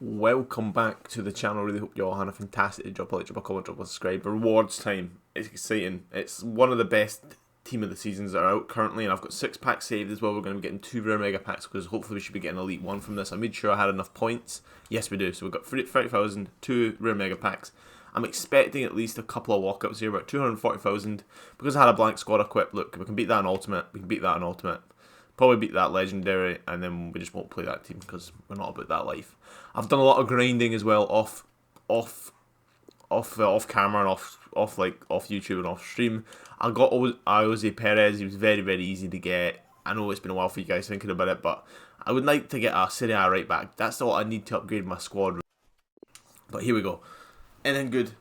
Welcome back to the channel. Really hope you all had a fantastic day. Drop a like, drop a comment, drop a subscribe. Rewards time. It's exciting. It's one of the best team of the seasons that are out currently, and I've got 6 packs saved as well. We're going to be getting 2 rare mega packs because hopefully we should be getting Elite 1 from this. I made sure I had enough points. Yes, we do. So we've got 30,000, 2 rare mega packs. I'm expecting at least a couple of walkouts here, about 240,000. Because I had a blank squad equipped, look, we can beat that in Ultimate. We can beat that in Ultimate. Probably beat that Legendary, and then we just won't play that team because we're not about that life. I've done a lot of grinding as well off camera and off YouTube and off stream. I got Jose Perez. He was very easy to get. I know it's been a while for you guys thinking about it, but I would like to get a Serie A right back. That's all I need to upgrade my squad. But here we go. And then good.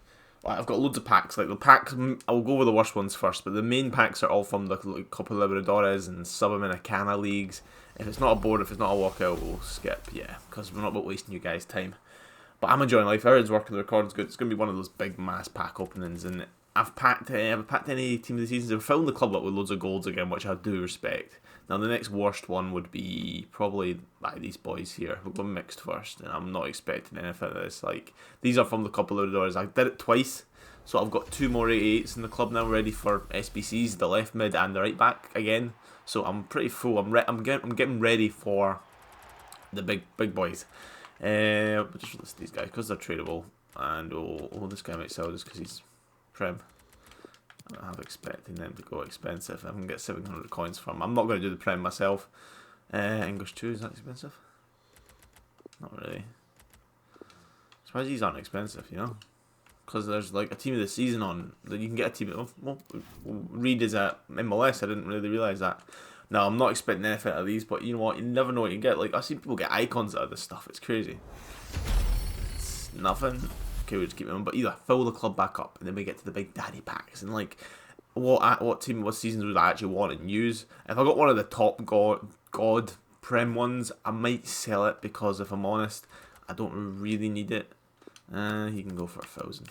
I've got loads of packs. Like the packs, I'll go over the worst ones first. But the main packs are all from the Copa Libertadores and Sudamericana leagues. If it's not a board, if it's not a walkout, we'll skip. Yeah, because we're not about wasting you guys' time. But I'm enjoying life. Everyone's working. The recording's good. It's going to be one of those big mass pack openings. And I've packed any team of the seasons. I've filled the club up with loads of golds again, which I do respect. Now the next worst one would be probably like these boys here. We'll go mixed first, and I'm not expecting anything of this. Like these are from the Copa Libertadores. I did it twice, so I've got 2 more 88s in the club now, ready for SBCs, the left mid and the right back again. So I'm pretty full. I'm getting ready for the big boys. Just list these guys because they're tradable, and this guy might sell just because he's Prem. I'm expecting them to go expensive. I can get 700 coins from. I'm not going to do the Prem myself. English 2, is that expensive? Not really. Surprised these aren't expensive, you know? Because there's like a team of the season on. You can get a team of. Well, Reed is at MLS. I didn't really realise that. No, I'm not expecting anything out of these, but you know what? You never know what you get. Like, I see people get icons out of this stuff. It's crazy. It's nothing. Okay, we'll just keep them, but either fill the club back up, and then we get to the big daddy packs, and like, what seasons would I actually want and use? If I got one of the top god Prem ones, I might sell it because if I'm honest, I don't really need it. He can go for 1,000.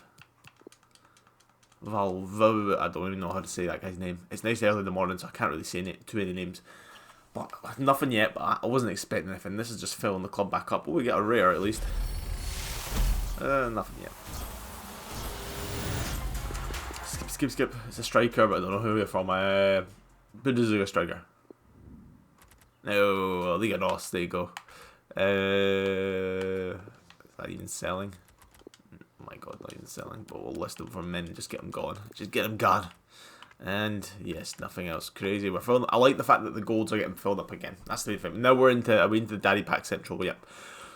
I don't even know how to say that guy's name. It's nice early in the morning, so I can't really say too many names. But nothing yet. But I wasn't expecting anything. This is just filling the club back up. But we get a rare at least. Nothing yet. Skip. It's a striker, but I don't know who we're from. Bundesliga striker. No, Liga NOS. There you go. Is that even selling? Oh my god, not even selling. But we'll list them for men and just get them gone. Just get them gone. And yes, nothing else crazy. We're filling. I like the fact that the golds are getting filled up again. That's the thing. Now we're into the Daddy Pack Central. But yep.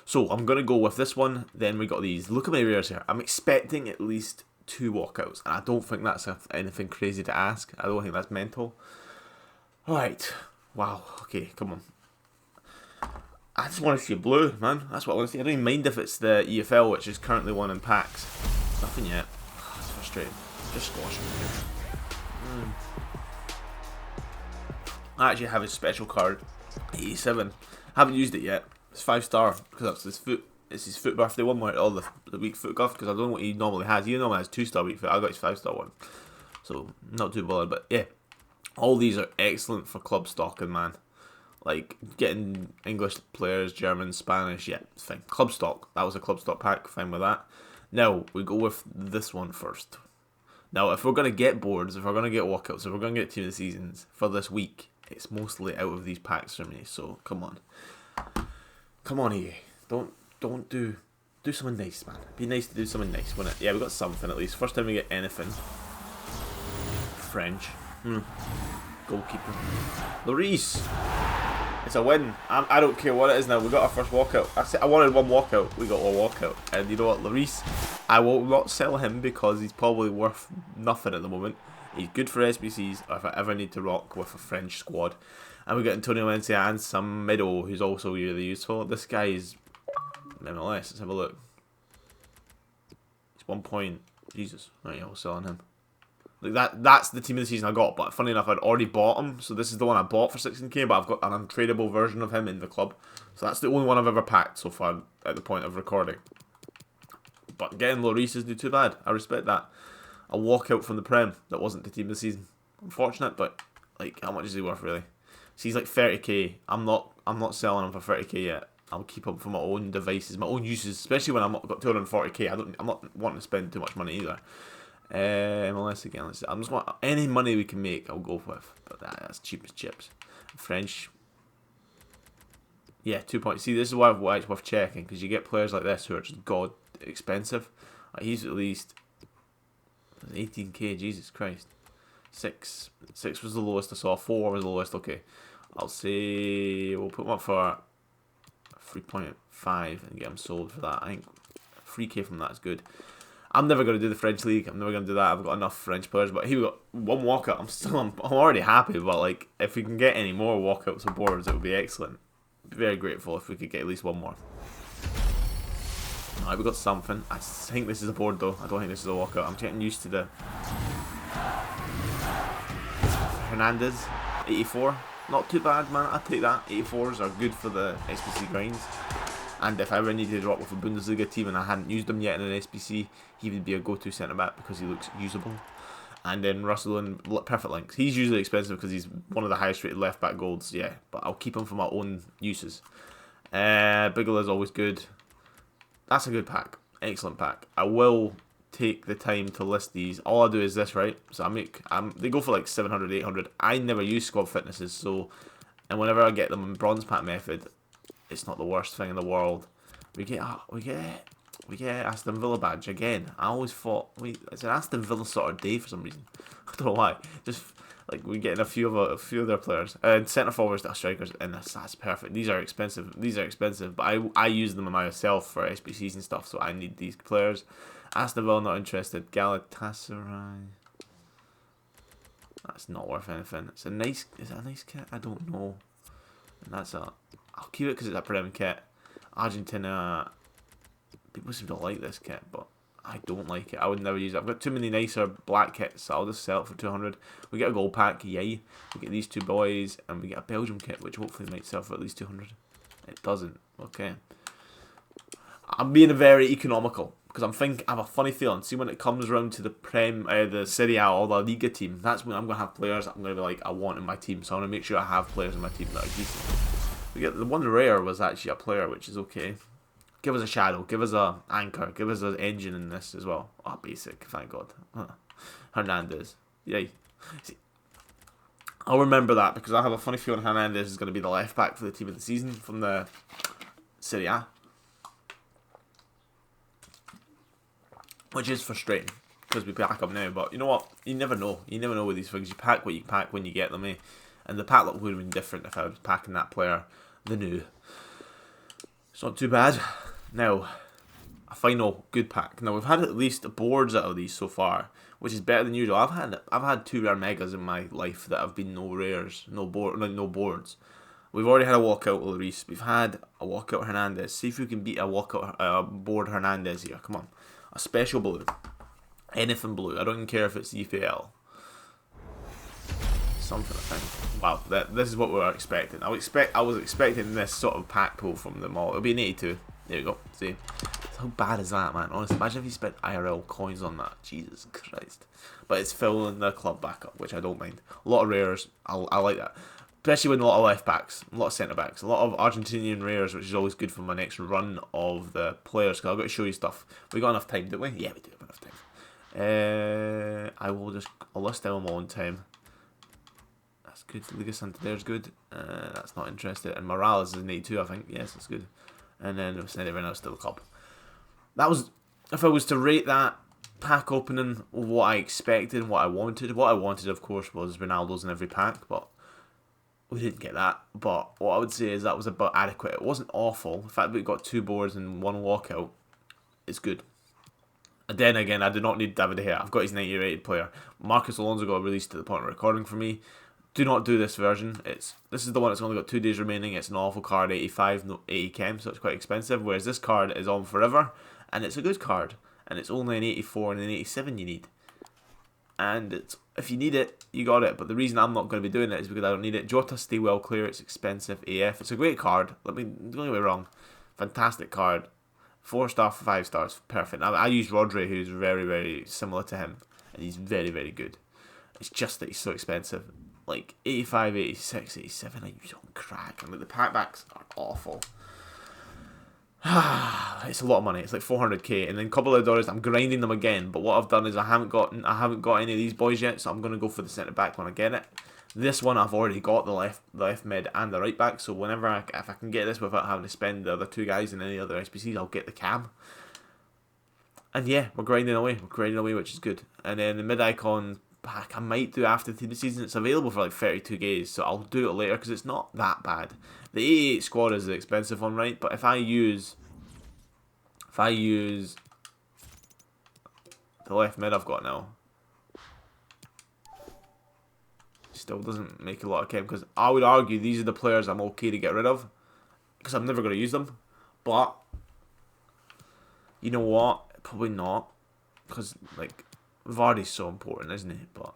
So I'm going to go with this one, then we got these. Look at my rares here. I'm expecting at least 2 walkouts, and I don't think that's anything crazy to ask. I don't think that's mental. Alright. Wow. Okay, come on. I just want to see a blue, man. That's what I want to see. I don't even mind if it's the EFL, which is currently one in packs. Nothing yet. It's frustrating. Just squash them. I actually have a special card, 87. Haven't used it yet. It's 5-star because that's it's his foot birthday one where all the weak foot guff, because I don't know what he normally has. He normally has 2-star weak foot. I got his 5-star one, so not too bothered. But yeah, all these are excellent for club stocking, man. Like getting English players, German, Spanish, yeah, it's fine. Club stock. That was a club stock pack. Fine with that. Now we go with this one first. Now, if we're gonna get boards, if we're gonna get walkouts, if we're gonna get team of the seasons for this week, it's mostly out of these packs for me. So come on. Come on, EA. Don't do something nice, man. Be nice to do something nice, wouldn't it? Yeah, we got something at least. First time we get anything. French. Goalkeeper. Lloris. It's a win. I don't care what it is now. We got our first walkout. I wanted one walkout. We got one walkout. And you know what, Lloris? I will not sell him because he's probably worth nothing at the moment. He's good for SBCs or if I ever need to rock with a French squad. And we got Antonio Valencia and some middle who's also really useful. This guy is MLS. Let's have a look. He's 1 point. Jesus. Right, yeah, we'll sell on him. Like that's the team of the season I got. But funny enough, I'd already bought him. So this is the one I bought for 16k. But I've got an untradable version of him in the club. So that's the only one I've ever packed so far at the point of recording. But getting Lloris isn't too bad. I respect that. A walkout from the Prem that wasn't the team of the season. Unfortunate, but like, how much is he worth really? So he's like 30k. I'm not selling him for 30k yet. I'll keep them for my own devices, my own uses, especially when I've got 240k. I'm not wanting to spend too much money either. MLS again. I'm just want any money we can make. I'll go with, but that's cheap as chips. French. Yeah, 2 points. See, this is why it's worth checking, because you get players like this who are just god expensive. Like, he's at least 18k. Jesus Christ. 6 was the lowest I saw. 4 was the lowest. Okay, I'll say we'll put him up for 3.5 and get him sold for that. I think 3k from that is good. I'm never going to do the French league. I'm never going to do that. I've got enough French players. But here we got one walkout. I'm already happy. But like, if we can get any more walkouts or boards, it would be excellent. Be very grateful if we could get at least one more. Alright, we got something. I think this is a board though. I don't think this is a walkout. I'm getting used to the Hernandez 84. Not too bad, man. I'll take that. 84s are good for the SBC grinds. And if I ever needed to drop with a Bundesliga team and I hadn't used him yet in an SBC, he would be a go-to centre-back because he looks usable. And then Russell and perfect links. He's usually expensive because he's one of the highest rated left-back golds, yeah. But I'll keep him for my own uses. Bigelow is always good. That's a good pack. Excellent pack. I will take the time to list these. All I do is this, right? So they go for like 700, 800. I never use squad fitnesses, so, and whenever I get them in bronze pack method, it's not the worst thing in the world. We get Aston Villa badge again. I always thought, wait, it's an Aston Villa sort of day for some reason. I don't know why. Just like we're getting a few of their players and centre forwards that are strikers, and that's perfect. These are expensive. But I use them myself for SBCs and stuff, so I need these players. Aston Villa not interested. Galatasaray. That's not worth anything. Is it a nice kit? I don't know. And I'll keep it because it's a Prem kit. Argentina. People seem to like this kit, but I don't like it. I would never use it. I've got too many nicer black kits, so I'll just sell it for 200. We get a gold pack, yay. We get these two boys, and we get a Belgium kit, which hopefully might sell for at least 200. It doesn't. Okay. I'm being very economical because I have a funny feeling. See, when it comes around to the Serie A or the Liga team, that's when I'm gonna have players I'm gonna be like, I want in my team. So I want to make sure I have players in my team that are decent. We get the one rare was actually a player, which is okay. Give us a shadow, give us a anchor, give us an engine in this as well. Oh, basic, thank God. Hernandez, yay. See, I'll remember that because I have a funny feeling Hernandez is going to be the left back for the team of the season from the Serie A. Which is frustrating because we pack them now, but you know what? You never know. You never know with these things. You pack what you pack when you get them, eh? And the pack look would have been different if I was packing that player, the new. It's not too bad. Now, a final good pack. Now we've had at least boards out of these so far, which is better than usual. I've had 2 rare megas in my life that have been no rares, no boards. We've already had a walkout Lloris. We've had a walkout Hernandez. See if we can beat a walkout board Hernandez here. Come on, a special blue, anything blue. I don't even care if it's EPL. Something, I think. Wow, this is what we were expecting. I was expecting this sort of pack pull from them all. It'll be an 82. There you go. See, how bad is that, man? Honestly, imagine if you spent IRL coins on that. Jesus Christ. But it's filling the club back up, which I don't mind. A lot of rares. I like that. Especially with a lot of left backs, a lot of centre backs, a lot of Argentinian rares, which is always good for my next run of the players. Because I've got to show you stuff. We got enough time, didn't we? Yeah, we do have enough time. I'll list down them all in time. That's good. Liga Santander's good. That's not interested. And Morales is an 82, I think. Yes, that's good. And then we'll send everyone else to the club. That was, if I was to rate that pack opening, what I expected, what I wanted. What I wanted, of course, was Ronaldo's in every pack, but we didn't get that. But what I would say is that was about adequate. It wasn't awful. The fact that we got 2 boards and 1 walkout is good. And then again, I do not need David De Gea. I've got his 90 rated player. Marcus Alonso got released at the point of recording for me. Do not do this version. This is the one that's only got 2 days remaining. It's an awful card, 85, no 80 chem, so it's quite expensive. Whereas this card is on forever, and it's a good card, and it's only an 84 and an 87 you need. And if you need it, you got it. But the reason I'm not going to be doing it is because I don't need it. Jota, stay well clear. It's expensive AF. It's a great card. Don't get me wrong. Fantastic card. 4 star, 5 stars, perfect. I use Rodri, who's very, very similar to him, and he's very, very good. It's just that he's so expensive. Like 85, 86, 87, I use on crack. And like the packbacks are awful. It's a lot of money. It's like 400k, and then a couple of dollars. I'm grinding them again. But what I've done is I haven't got any of these boys yet, so I'm gonna go for the centre back when I get it. This one I've already got the left mid and the right back. So whenever if I can get this without having to spend the other two guys and any other SPCs, I'll get the cam. And yeah, we're grinding away. We're grinding away, which is good. And then the mid icon pack I might do after the team season. It's available for like 32 days, so I'll do it later because it's not that bad. The 88 squad is the expensive one, right? But if I use the left mid I've got now, still doesn't make a lot of chem, because I would argue these are the players I'm okay to get rid of because I'm never going to use them. But you know what? Probably not, because like Vardy's so important, isn't he? But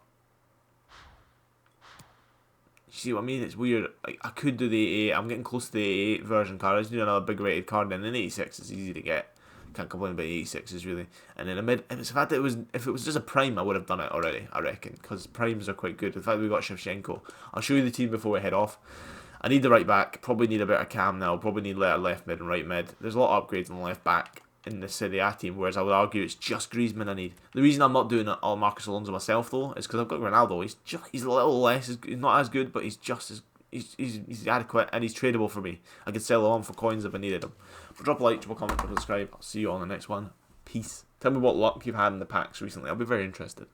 you see what I mean? It's weird. Like, I could do the 88. I'm getting close to the 88 version card. I just need another big rated card, and then 86 is easy to get. Can't complain about 86s really. And then a mid. If it was just a prime, I would have done it already, I reckon, because primes are quite good. The fact that we got Shevchenko. I'll show you the team before we head off. I need the right back. Probably need a better cam now. Probably need a left mid and right mid. There's a lot of upgrades on the left back in the Serie A team, whereas I would argue it's just Griezmann I need. The reason I'm not doing all Marcus Alonso myself though is because I've got Ronaldo. He's a little less. He's not as good, but he's just as he's adequate, and he's tradable for me. I could sell him on for coins if I needed him. But drop a like, drop a comment, drop a subscribe. I'll see you all in the next one. Peace. Tell me what luck you've had in the packs recently. I'll be very interested.